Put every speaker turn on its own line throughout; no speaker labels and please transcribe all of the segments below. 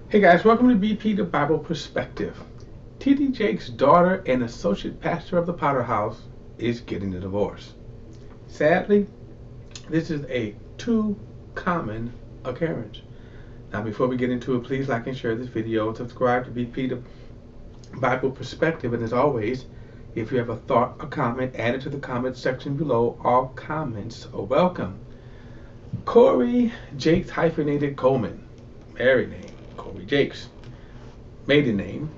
Hey guys, welcome to BP the Bible Perspective. T.D. Jake's daughter and associate pastor of the Potter House is getting a divorce. Sadly, this is a too common occurrence. Now, before we get into it, please like and share this video and subscribe to BP the Bible Perspective. And as always, if you have a thought or comment, add it to the comment section below. All comments are welcome. Corey Jakes hyphenated Coleman, married name Corey Jakes, maiden name,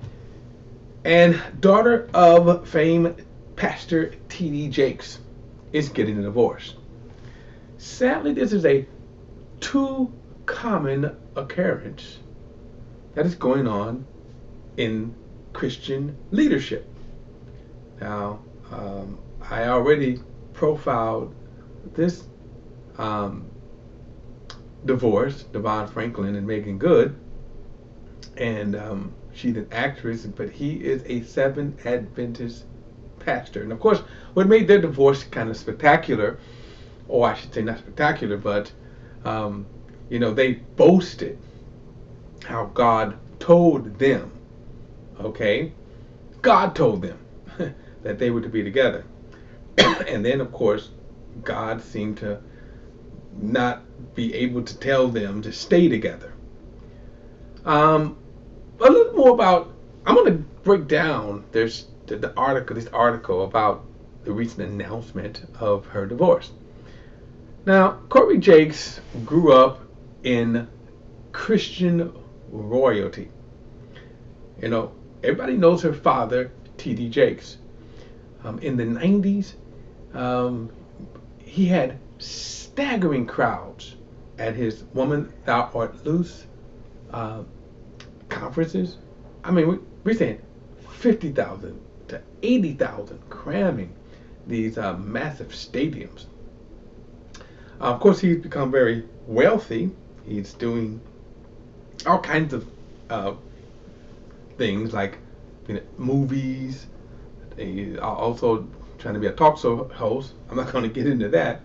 and daughter of famed pastor T.D. Jakes is getting a divorce. Sadly, this is a too common occurrence that is going on in Christian leadership. Now, I already profiled this divorce, Devon Franklin and Megan Good, and she's an actress, but he is a Seventh Adventist pastor. And of course, what made their divorce kind of spectacular, or I should say not spectacular, but they boasted how God told them, okay, God told them that they were to be together. And then, of course, God seemed to not be able to tell them to stay together. A little more about, I'm going to break down this article about the recent announcement of her divorce. Now, Corey Jakes grew up in Christian royalty. You know, everybody knows her father, T.D. Jakes. In the 90s, he had staggering crowds at his Woman Thou Art Loose conferences. I mean, we're saying 50,000 to 80,000 cramming these massive stadiums. Of course, he's become very wealthy. He's doing all kinds of things like movies. He's also trying to be a talk show host. I'm not going to get into that.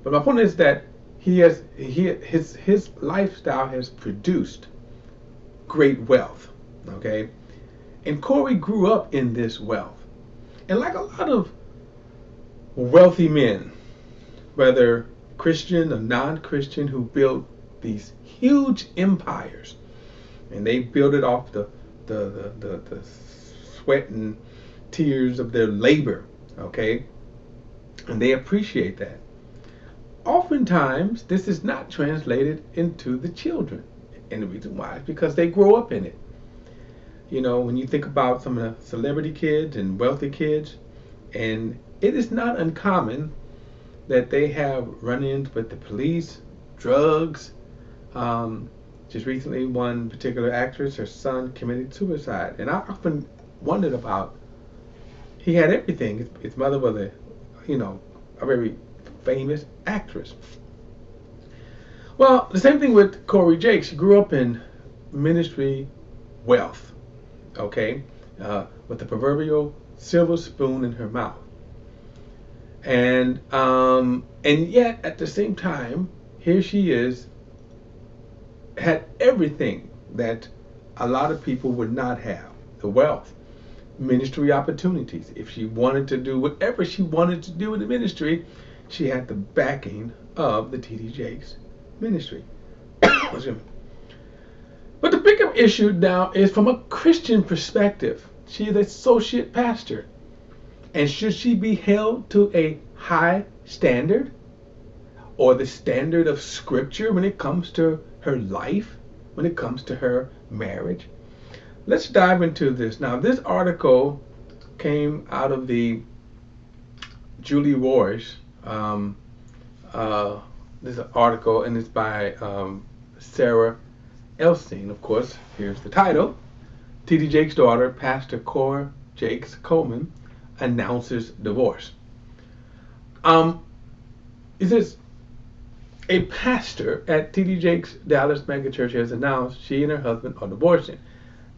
But my point is that his lifestyle has produced great wealth, okay? And Corey grew up in this wealth. And like a lot of wealthy men, whether Christian or non-Christian, who built these huge empires, and they built it off the sweat and tears of their labor, okay? And they appreciate that. Oftentimes, this is not translated into the children. And the reason why is because they grow up in it. You know, when you think about some of the celebrity kids and wealthy kids, and it is not uncommon that they have run-ins with the police, drugs. Just recently, one particular actress, her son committed suicide. And I often wondered about, he had everything. His mother was a very famous actress. Well, the same thing with Corey Jakes. She grew up in ministry wealth, okay, with the proverbial silver spoon in her mouth, and yet at the same time, here she is, had everything that a lot of people would not have: the wealth, ministry opportunities. If she wanted to do whatever she wanted to do in the ministry, she had the backing of the T.D. Jakes ministry. But the bigger issue now is from a Christian perspective. She is associate pastor. And should she be held to a high standard, or the standard of Scripture, when it comes to her life, when it comes to her marriage? Let's dive into this. Now, this article came out of the Julie Roy's this article, and it's by Sarah Elstein. Of course, here's the title: T.D. Jakes' daughter, Pastor Corey Jakes Coleman, announces divorce. It says a pastor at T.D. Jakes' Dallas megachurch has announced she and her husband are divorcing.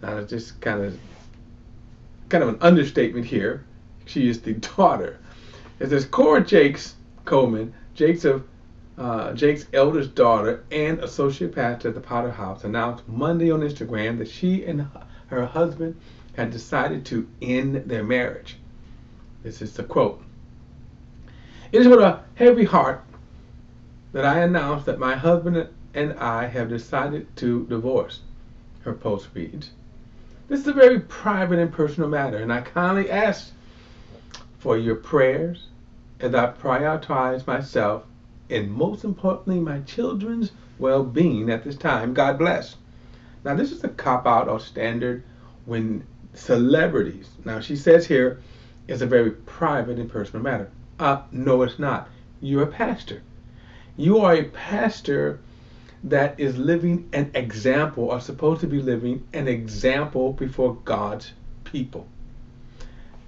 Now, it's just kind of an understatement here. She is the daughter. It says Corey Jakes Coleman, Jakes of Jake's eldest daughter and associate pastor at the Potter House, announced Monday on Instagram that she and her husband had decided to end their marriage. This is the quote. "It is with a heavy heart that I announce that my husband and I have decided to divorce," her post reads. "This is a very private and personal matter, and I kindly ask for your prayers as I prioritize myself and, most importantly, my children's well-being at this time. God bless." Now, this is a cop-out or standard when celebrities, now she says here, it's a very private and personal matter. No, it's not. You're a pastor. You are a pastor that is living an example, or supposed to be living an example before God's people.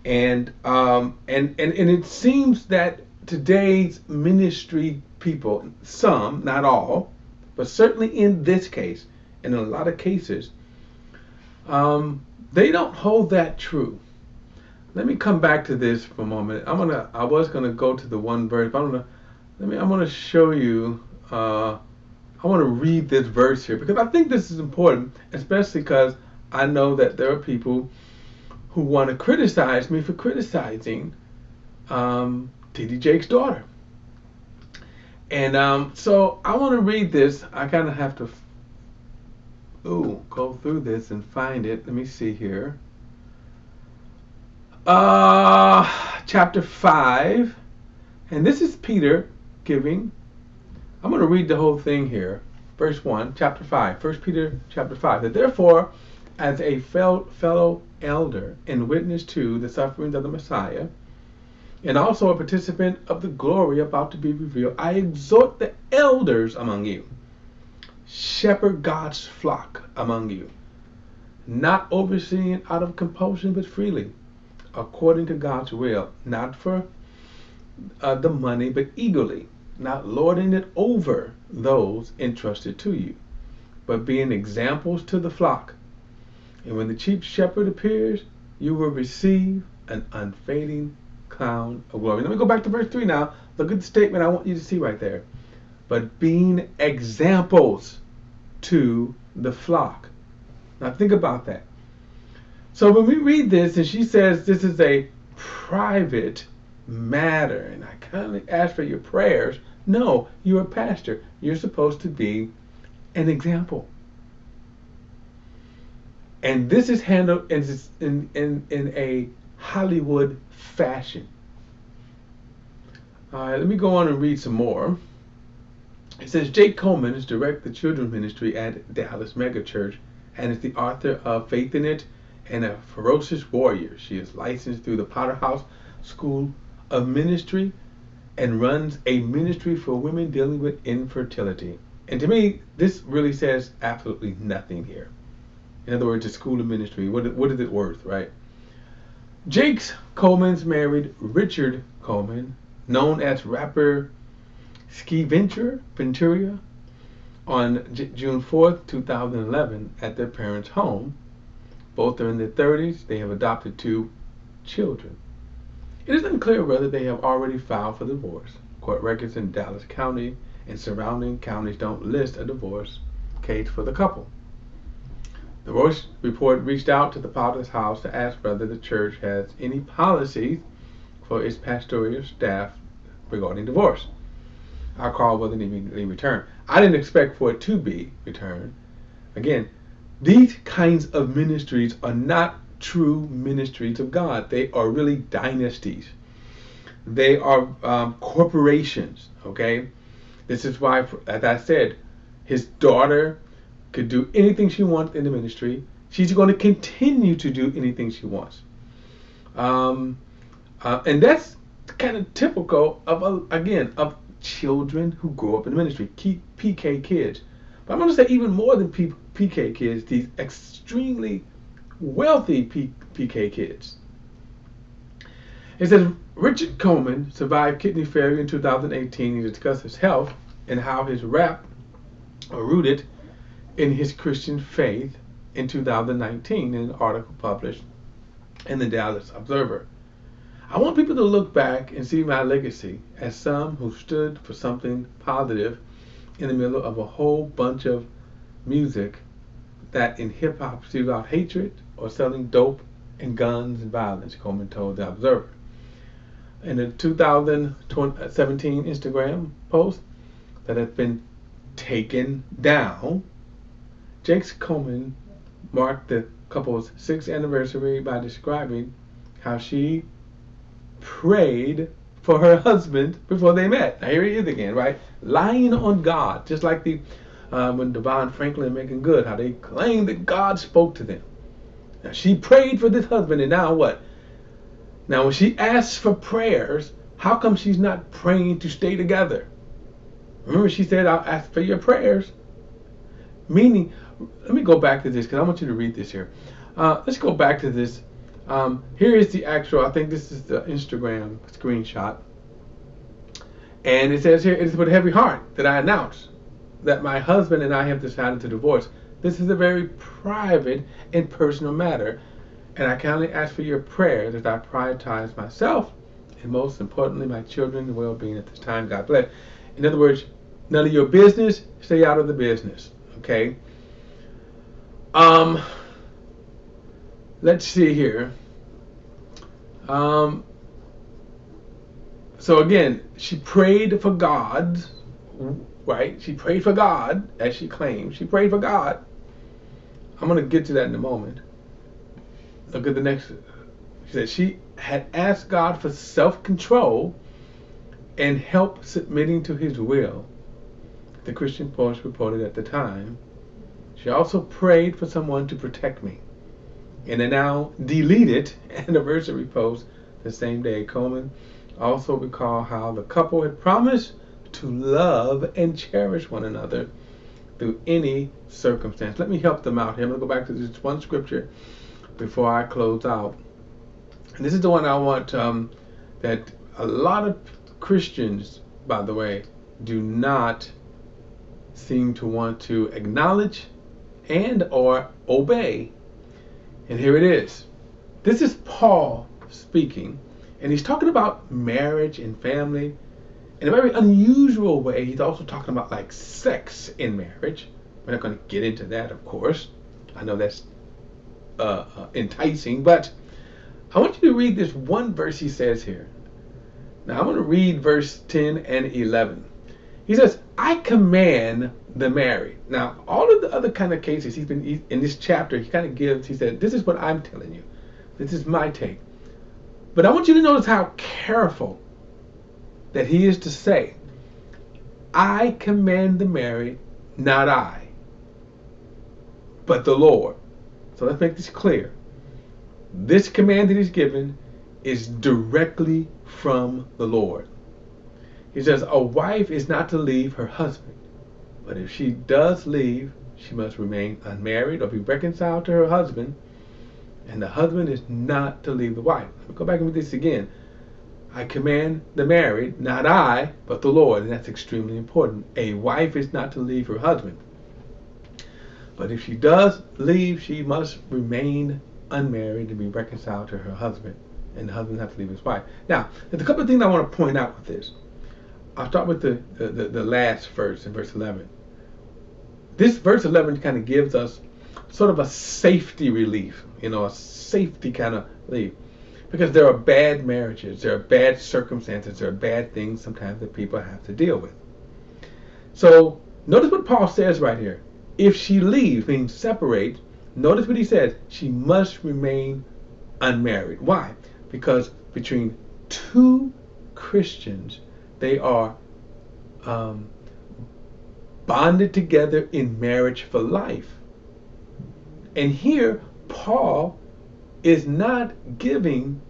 And it seems that today's ministry people, some, not all, but certainly in this case, and in a lot of cases, they don't hold that true. Let me come back to this for a moment. I was gonna go to the one verse, but I'm gonna show you. I want to read this verse here because I think this is important, especially because I know that there are people who want to criticize me for criticizing T.D. Jake's daughter. And so I want to read this. I kind of have to go through this and find it. Let me see here. Chapter 5. And this is Peter giving. I'm going to read the whole thing here. Verse 1, chapter 5. 1 Peter chapter 5. That therefore, as a fellow elder and witness to the sufferings of the Messiah, and also a participant of the glory about to be revealed, I exhort the elders among you, shepherd God's flock among you, not overseeing out of compulsion but freely, according to God's will, not for the money but eagerly, not lording it over those entrusted to you, but being examples to the flock. And when the chief shepherd appears, you will receive an unfading crown of glory. Let me go back to verse 3 now. Look at the statement I want you to see right there. But being examples to the flock. Now think about that. So when we read this and she says this is a private matter and I kindly ask for your prayers. No, you're a pastor. You're supposed to be an example. And this is handled in a Hollywood fashion. All right, let me go on and read some more. It says Jake Coleman is director of the children's ministry at Dallas Mega Church and is the author of Faith in It and a Ferocious Warrior. She is licensed through the Potter House School of Ministry and runs a ministry for women dealing with infertility. And to me, this really says absolutely nothing here. In other words, a school of ministry, what is it worth, right? Jake Coleman's married Richard Coleman, known as rapper Ski Ventura, on June 4th, 2011, at their parents' home. Both are in their 30s. They have adopted 2 children. It is unclear whether they have already filed for divorce. Court records in Dallas County and surrounding counties don't list a divorce case for the couple. The Royce report reached out to the Potter's House to ask whether the church has any policies for its pastoral staff regarding divorce. Our call wasn't immediately returned. I didn't expect for it to be returned. Again, these kinds of ministries are not true ministries of God. They are really dynasties. They are corporations, okay? This is why, as I said, his daughter could do anything she wants in the ministry. She's going to continue to do anything she wants. And that's kind of typical of children who grow up in the ministry, PK kids. But I'm going to say even more than PK kids, these extremely wealthy PK kids. It says Richard Coleman survived kidney failure in 2018. He discussed his health and how his rap are rooted in his Christian faith in 2019 in an article published in the Dallas Observer. I want people to look back and see my legacy as some who stood for something positive in the middle of a whole bunch of music that in hip hop spews out hatred or selling dope and guns and violence, Coleman told the Observer. In a 2017 Instagram post that has been taken down, Jakes Coleman marked the couple's 6th anniversary by describing how she prayed for her husband before they met. Now here he is again, right? Lying on God, just like the when Devon Franklin and Megan Good, how they claimed that God spoke to them. Now she prayed for this husband, and now what? Now when she asks for prayers, how come she's not praying to stay together? Remember she said, I'll ask for your prayers. Meaning, let me go back to this because I want you to read this here. Let's go back to this. Here is the actual, I think this is the Instagram screenshot. And it says here, it is with heavy heart that I announce that my husband and I have decided to divorce. This is a very private and personal matter, and I can only ask for your prayers as I prioritize myself and most importantly my children's well-being at this time. God bless. In other words, none of your business, stay out of the business. Okay. Let's see here. So again, she prayed for God, right? She prayed for God, as she claimed. She prayed for God. I'm going to get to that in a moment. Look at the next. She said she had asked God for self-control and help submitting to His will. The Christian Post reported at the time. She also prayed for someone to protect me. In a now deleted anniversary post the same day, Coleman also recalled how the couple had promised to love and cherish one another through any circumstance. Let me help them out here. I'm going to go back to this one scripture before I close out. And this is the one I want that a lot of Christians, by the way, do not seem to want to acknowledge and or obey. And here it is. This is Paul speaking, and he's talking about marriage and family in a very unusual way. He's also talking about like sex in marriage. We're not going to get into that, of course. I know that's enticing, but I want you to read this one verse he says here. Now I'm going to read verse 10 and 11. He says, I command the married. Now, all of the other kind of cases he's been in this chapter, he kind of gives, he said, this is what I'm telling you. This is my take. But I want you to notice how careful that he is to say, I command the married, not I, but the Lord. So let's make this clear. This command that he's given is directly from the Lord. He says, a wife is not to leave her husband, but if she does leave, she must remain unmarried or be reconciled to her husband, and the husband is not to leave the wife. Let me go back and read this again. I command the married, not I, but the Lord, and that's extremely important. A wife is not to leave her husband, but if she does leave, she must remain unmarried and be reconciled to her husband, and the husband has to leave his wife. Now, there's a couple of things I want to point out with this. I'll start with the last verse in verse 11. This verse 11 kind of gives us sort of a safety relief, a safety kind of relief. Because there are bad marriages, there are bad circumstances, there are bad things sometimes that people have to deal with. So notice what Paul says right here. If she leaves, meaning separate, notice what he says. She must remain unmarried. Why? Because between two Christians, they are bonded together in marriage for life. And here, Paul is not giving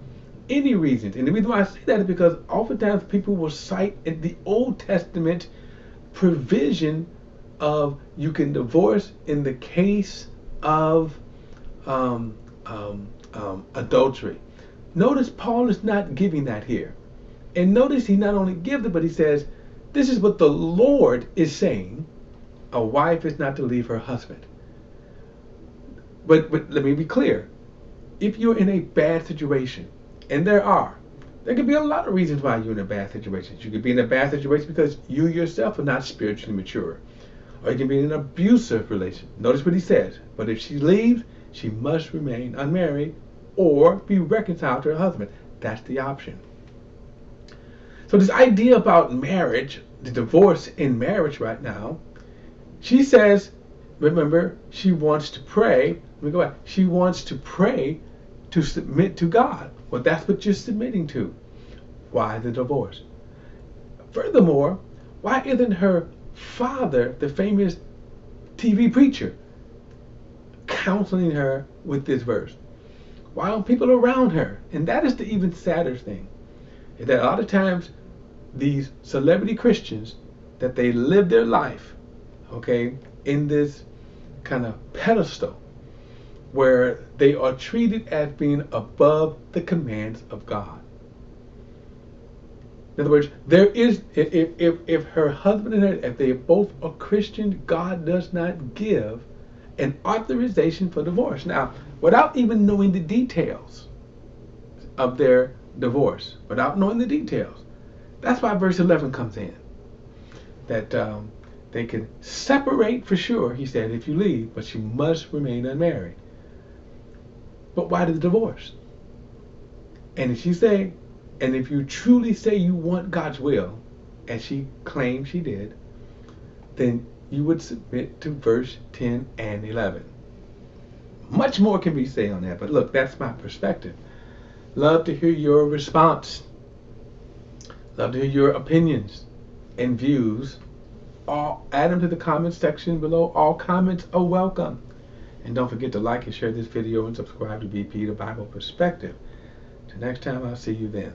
any reasons. And the reason why I say that is because oftentimes people will cite in the Old Testament provision of you can divorce in the case of adultery. Notice Paul is not giving that here. And notice he not only gives it, but he says, this is what the Lord is saying. A wife is not to leave her husband. But let me be clear. If you're in a bad situation, and there are, There could be a lot of reasons why you're in a bad situation. You could be in a bad situation because you yourself are not spiritually mature. Or you can be in an abusive relationship. Notice what he says. But if she leaves, she must remain unmarried or be reconciled to her husband. That's the option. So this idea about marriage, the divorce in marriage right now, she says, remember, she wants to pray. Let me go back. She wants to pray to submit to God. Well, that's what you're submitting to. Why the divorce? Furthermore, why isn't her father, the famous TV preacher, counseling her with this verse? Why aren't people around her? And that is the even sadder thing, is that a lot of times these celebrity Christians, that they live their life, okay, in this kind of pedestal where they are treated as being above the commands of God. In other words, there is, if her husband and her, if they both are Christian, God does not give an authorization for divorce. Now, without even knowing the details of their divorce, without knowing the details, that's why verse 11 comes in. That they can separate for sure, he said, if you leave, but you must remain unmarried. But why the divorce? And if you truly say you want God's will, as she claimed she did, then you would submit to verse 10 and 11. Much more can be said on that, but look, that's my perspective. Love to hear your response. Love to hear your opinions and views. Add them to the comments section below. All comments are welcome. And don't forget to like and share this video and subscribe to BP, the Bible Perspective. Till next time, I'll see you then.